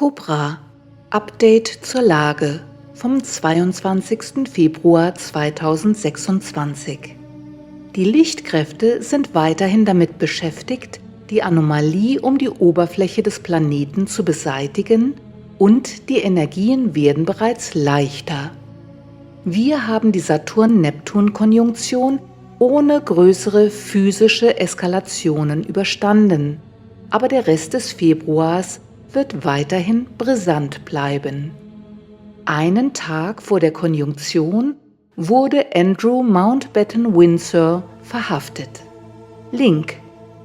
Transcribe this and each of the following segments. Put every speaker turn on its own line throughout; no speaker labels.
Cobra – Update zur Lage vom 22. Februar 2026. Die Lichtkräfte sind weiterhin damit beschäftigt, die Anomalie um die Oberfläche des Planeten zu beseitigen, und die Energien werden bereits leichter. Wir haben die Saturn-Neptun-Konjunktion ohne größere physische Eskalationen überstanden, aber der Rest des Februars wird weiterhin brisant bleiben. Einen Tag vor der Konjunktion wurde Andrew Mountbatten Windsor verhaftet. Link: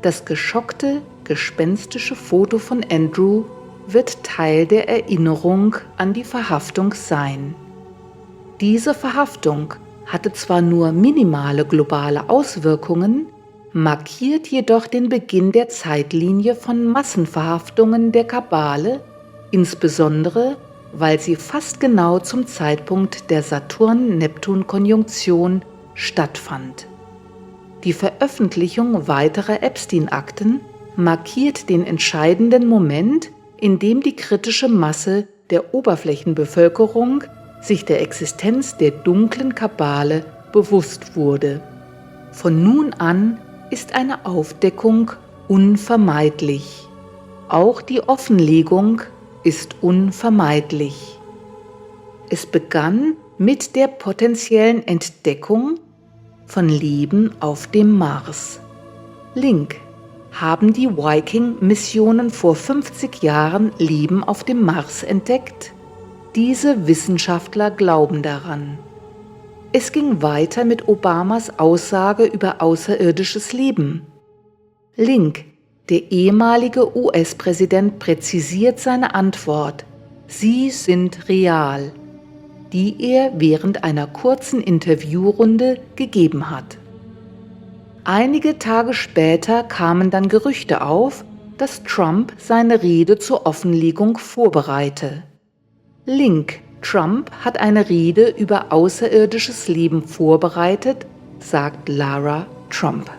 Das geschockte, gespenstische Foto von Andrew wird Teil der Erinnerung an die Verhaftung sein. Diese Verhaftung hatte zwar nur minimale globale Auswirkungen, markiert jedoch den Beginn der Zeitlinie von Massenverhaftungen der Kabale, insbesondere weil sie fast genau zum Zeitpunkt der Saturn-Neptun-Konjunktion stattfand. Die Veröffentlichung weiterer Epstein-Akten markiert den entscheidenden Moment, in dem die kritische Masse der Oberflächenbevölkerung sich der Existenz der dunklen Kabale bewusst wurde. Von nun an ist eine Aufdeckung unvermeidlich. Auch die Offenlegung ist unvermeidlich. Es begann mit der potenziellen Entdeckung von Leben auf dem Mars. Link: Haben die Viking-Missionen vor 50 Jahren Leben auf dem Mars entdeckt? Diese Wissenschaftler glauben daran. Es ging weiter mit Obamas Aussage über außerirdisches Leben. Link: Der ehemalige US-Präsident präzisiert seine Antwort: Sie sind real, die er während einer kurzen Interviewrunde gegeben hat. Einige Tage später kamen dann Gerüchte auf, dass Trump seine Rede zur Offenlegung vorbereite. Link: Trump hat eine Rede über außerirdisches Leben vorbereitet, sagt Lara Trump.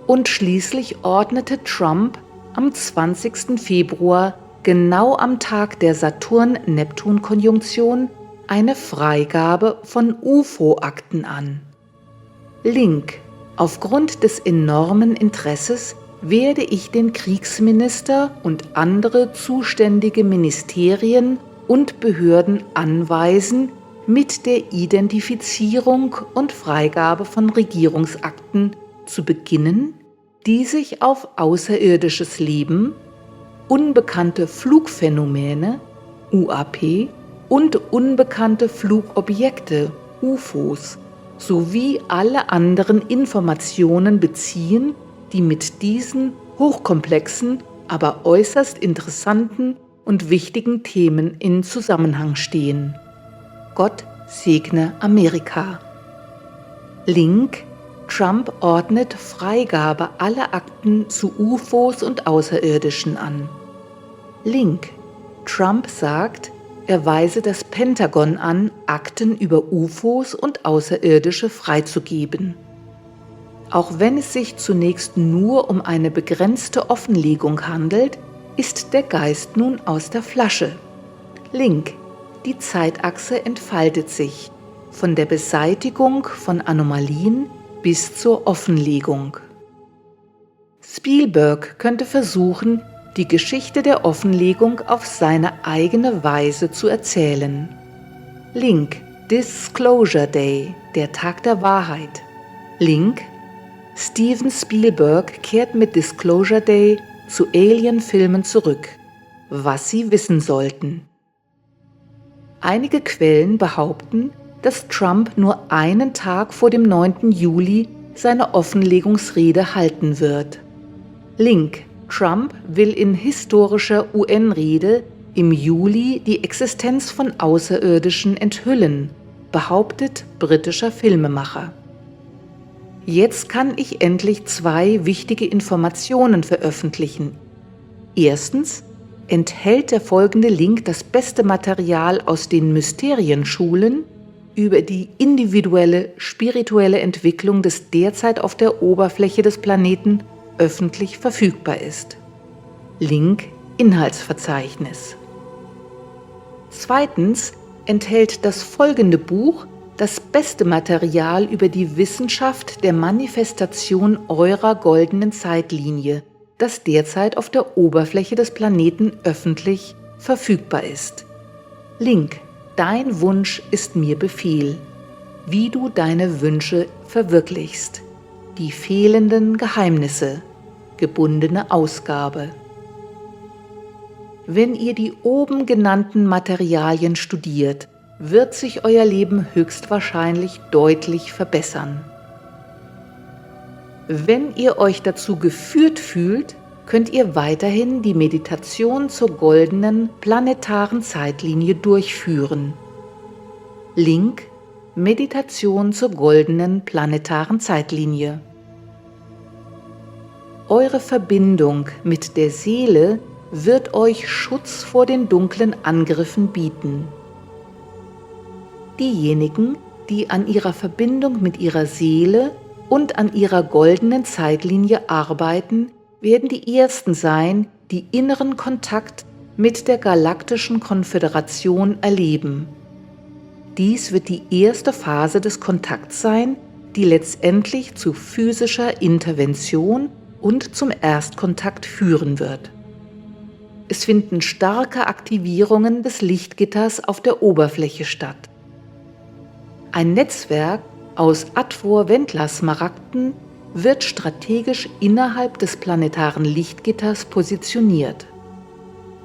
Und schließlich ordnete Trump am 20. Februar, genau am Tag der Saturn-Neptun-Konjunktion, eine Freigabe von UFO-Akten an. Link: Aufgrund des enormen Interesses werde ich den Kriegsminister und andere zuständige Ministerien und Behörden anweisen, mit der Identifizierung und Freigabe von Regierungsakten zu beginnen, die sich auf außerirdisches Leben, unbekannte Flugphänomene (UAP) und unbekannte Flugobjekte (UFOs) sowie alle anderen Informationen beziehen, die mit diesen hochkomplexen, aber äußerst interessanten und wichtigen Themen in Zusammenhang stehen. Gott segne Amerika. Link: Trump ordnet Freigabe aller Akten zu UFOs und Außerirdischen an. Link: Trump sagt, er weise das Pentagon an, Akten über UFOs und Außerirdische freizugeben. Auch wenn es sich zunächst nur um eine begrenzte Offenlegung handelt, ist der Geist nun aus der Flasche. Link: Die Zeitachse entfaltet sich, von der Beseitigung von Anomalien bis zur Offenlegung. Spielberg könnte versuchen, die Geschichte der Offenlegung auf seine eigene Weise zu erzählen. Link: Disclosure Day, der Tag der Wahrheit. Link: Steven Spielberg kehrt mit Disclosure Day zu Alien-Filmen zurück. Was Sie wissen sollten. Einige Quellen behaupten, dass Trump nur einen Tag vor dem 9. Juli seine Offenlegungsrede halten wird. Link: Trump will in historischer UN-Rede im Juli die Existenz von Außerirdischen enthüllen, behauptet britischer Filmemacher. Jetzt kann ich endlich 2 wichtige Informationen veröffentlichen. Erstens enthält der folgende Link das beste Material aus den Mysterienschulen über die individuelle, spirituelle Entwicklung des derzeit auf der Oberfläche des Planeten öffentlich verfügbar ist. Link: Inhaltsverzeichnis. Zweitens enthält das folgende Buch das beste Material über die Wissenschaft der Manifestation eurer goldenen Zeitlinie, das derzeit auf der Oberfläche des Planeten öffentlich verfügbar ist. Link: Dein Wunsch ist mir Befehl. Wie du deine Wünsche verwirklichst. Die fehlenden Geheimnisse. Gebundene Ausgabe. Wenn ihr die oben genannten Materialien studiert, wird sich euer Leben höchstwahrscheinlich deutlich verbessern. Wenn ihr euch dazu geführt fühlt, könnt ihr weiterhin die Meditation zur goldenen planetaren Zeitlinie durchführen. Link: Meditation zur goldenen planetaren Zeitlinie. Eure Verbindung mit der Seele wird euch Schutz vor den dunklen Angriffen bieten. Diejenigen, die an ihrer Verbindung mit ihrer Seele und an ihrer goldenen Zeitlinie arbeiten, werden die Ersten sein, die inneren Kontakt mit der Galaktischen Konföderation erleben. Dies wird die erste Phase des Kontakts sein, die letztendlich zu physischer Intervention und zum Erstkontakt führen wird. Es finden starke Aktivierungen des Lichtgitters auf der Oberfläche statt. Ein Netzwerk aus Atvor-Wendler-Smaragden wird strategisch innerhalb des planetaren Lichtgitters positioniert.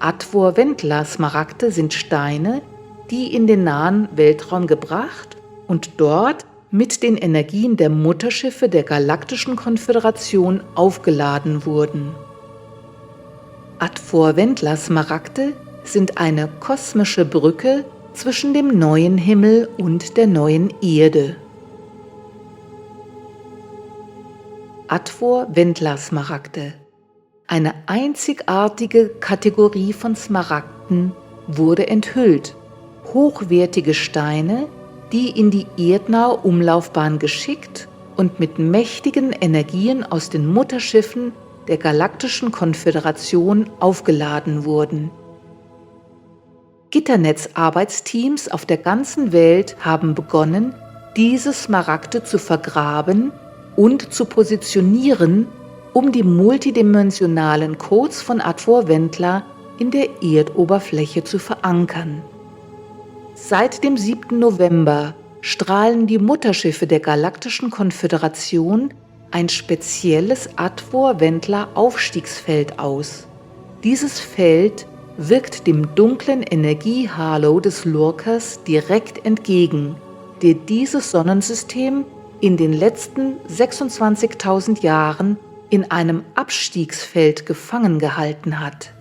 Atvor-Wendler-Smaragde sind Steine, die in den nahen Weltraum gebracht und dort mit den Energien der Mutterschiffe der Galaktischen Konföderation aufgeladen wurden. Atvor-Wendler-Smaragde sind eine kosmische Brücke zwischen dem neuen Himmel und der neuen Erde. Atvor-Wendler-Smaragde, eine einzigartige Kategorie von Smaragden, wurde enthüllt. Hochwertige Steine, die in die erdnahe Umlaufbahn geschickt und mit mächtigen Energien aus den Mutterschiffen der Galaktischen Konföderation aufgeladen wurden. Gitternetzarbeitsteams auf der ganzen Welt haben begonnen, diese Smaragde zu vergraben und zu positionieren, um die multidimensionalen Codes von Atvor-Wendler in der Erdoberfläche zu verankern. Seit dem 7. November strahlen die Mutterschiffe der Galaktischen Konföderation ein spezielles Atvor-Wendler-Aufstiegsfeld aus. Dieses Feld wirkt dem dunklen Energiehalo des Lurkers direkt entgegen, der dieses Sonnensystem in den letzten 26.000 Jahren in einem Abstiegsfeld gefangen gehalten hat.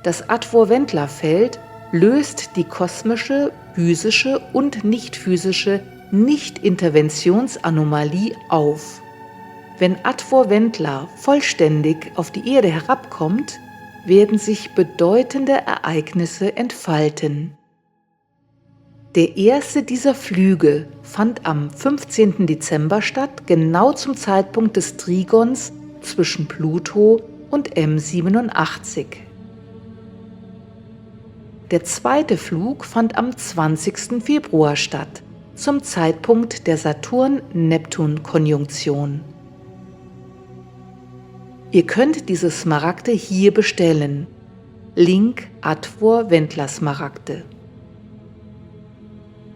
Das Atvor-Wendler-Feld löst die kosmische, physische und nicht-physische Nicht-Interventionsanomalie auf. Wenn Atvor-Wendler vollständig auf die Erde herabkommt, werden sich bedeutende Ereignisse entfalten. Der erste dieser Flüge fand am 15. Dezember statt, genau zum Zeitpunkt des Trigons zwischen Pluto und M87. Der zweite Flug fand am 20. Februar statt, zum Zeitpunkt der Saturn-Neptun-Konjunktion. Ihr könnt diese Smaragde hier bestellen. Link: Atvor-Wendler-Smaragde.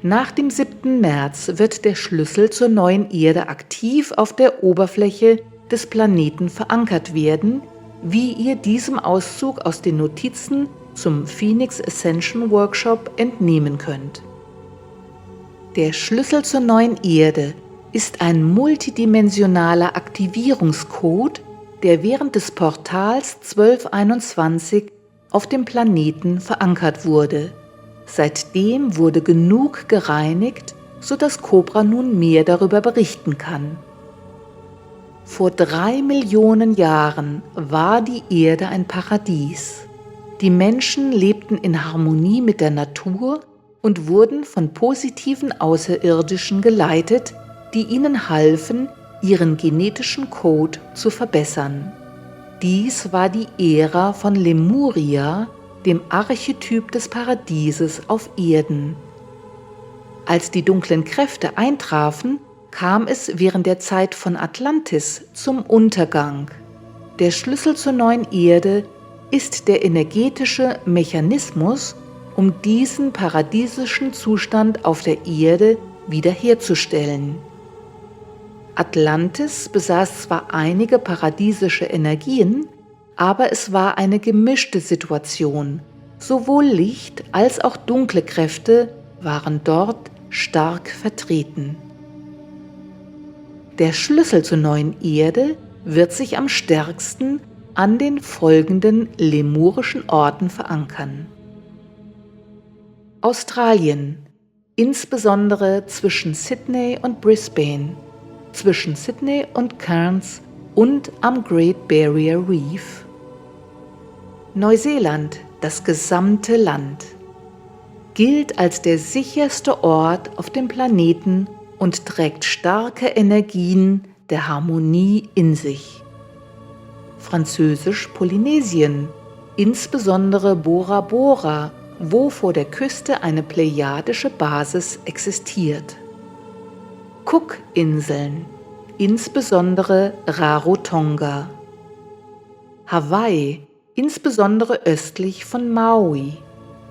Nach dem 7. März wird der Schlüssel zur neuen Erde aktiv auf der Oberfläche des Planeten verankert werden, wie ihr diesem Auszug aus den Notizen zum Phoenix Ascension Workshop entnehmen könnt. Der Schlüssel zur neuen Erde ist ein multidimensionaler Aktivierungscode, der während des Portals 1221 auf dem Planeten verankert wurde. Seitdem wurde genug gereinigt, sodass Cobra nun mehr darüber berichten kann. Vor 3 Millionen Jahren war die Erde ein Paradies. Die Menschen lebten in Harmonie mit der Natur und wurden von positiven Außerirdischen geleitet, die ihnen halfen, ihren genetischen Code zu verbessern. Dies war die Ära von Lemuria, dem Archetyp des Paradieses auf Erden. Als die dunklen Kräfte eintrafen, kam es während der Zeit von Atlantis zum Untergang. Der Schlüssel zur neuen Erde ist der energetische Mechanismus, um diesen paradiesischen Zustand auf der Erde wiederherzustellen. Atlantis besaß zwar einige paradiesische Energien, aber es war eine gemischte Situation. Sowohl Licht als auch dunkle Kräfte waren dort stark vertreten. Der Schlüssel zur neuen Erde wird sich am stärksten an den folgenden lemurischen Orten verankern. Australien, insbesondere zwischen Sydney und Brisbane, zwischen Sydney und Cairns und am Great Barrier Reef. Neuseeland, das gesamte Land, gilt als der sicherste Ort auf dem Planeten und trägt starke Energien der Harmonie in sich. Französisch-Polynesien, insbesondere Bora Bora, wo vor der Küste eine plejadische Basis existiert. Cookinseln, insbesondere Rarotonga. Hawaii, insbesondere östlich von Maui,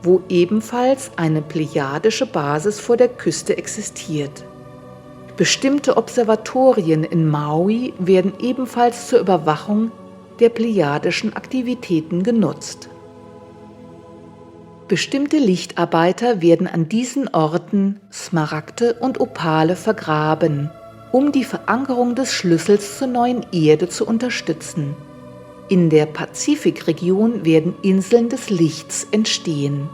wo ebenfalls eine plejadische Basis vor der Küste existiert. Bestimmte Observatorien in Maui werden ebenfalls zur Überwachung der plejadischen Aktivitäten genutzt. Bestimmte Lichtarbeiter werden an diesen Orten Smaragde und Opale vergraben, um die Verankerung des Schlüssels zur neuen Erde zu unterstützen. In der Pazifikregion werden Inseln des Lichts entstehen.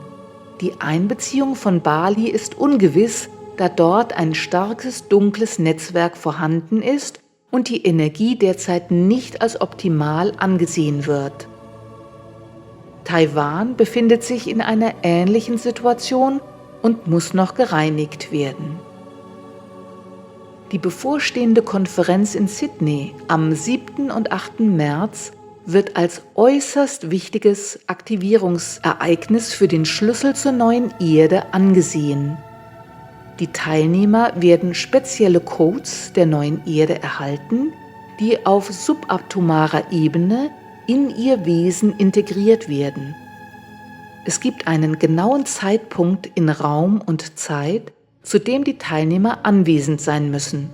Die Einbeziehung von Bali ist ungewiss, da dort ein starkes dunkles Netzwerk vorhanden ist und die Energie derzeit nicht als optimal angesehen wird. Taiwan befindet sich in einer ähnlichen Situation und muss noch gereinigt werden. Die bevorstehende Konferenz in Sydney am 7. und 8. März wird als äußerst wichtiges Aktivierungsereignis für den Schlüssel zur neuen Erde angesehen. Die Teilnehmer werden spezielle Codes der neuen Erde erhalten, die auf subatomarer Ebene in ihr Wesen integriert werden. Es gibt einen genauen Zeitpunkt in Raum und Zeit, zu dem die Teilnehmer anwesend sein müssen.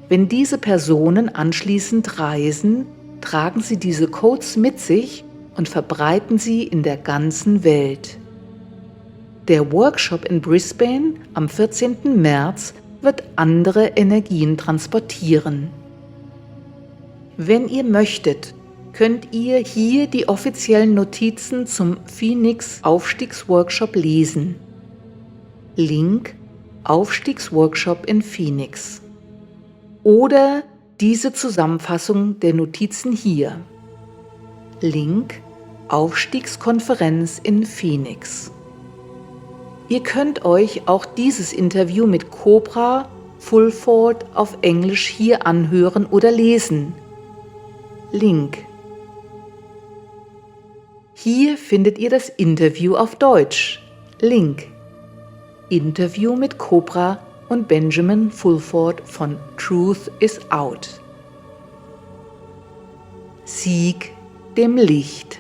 Wenn diese Personen anschließend reisen, tragen sie diese Codes mit sich und verbreiten sie in der ganzen Welt. Der Workshop in Brisbane am 14. März wird andere Energien transportieren. Wenn ihr möchtet, könnt ihr hier die offiziellen Notizen zum Phoenix Aufstiegsworkshop lesen. Link: Aufstiegsworkshop in Phoenix. Oder diese Zusammenfassung der Notizen hier. Link: Aufstiegskonferenz in Phoenix. Ihr könnt euch auch dieses Interview mit Cobra Fulford auf Englisch hier anhören oder lesen. Link: Hier findet ihr das Interview auf Deutsch. Link: Interview mit Cobra und Benjamin Fulford von Truth is Out. Sieg dem Licht.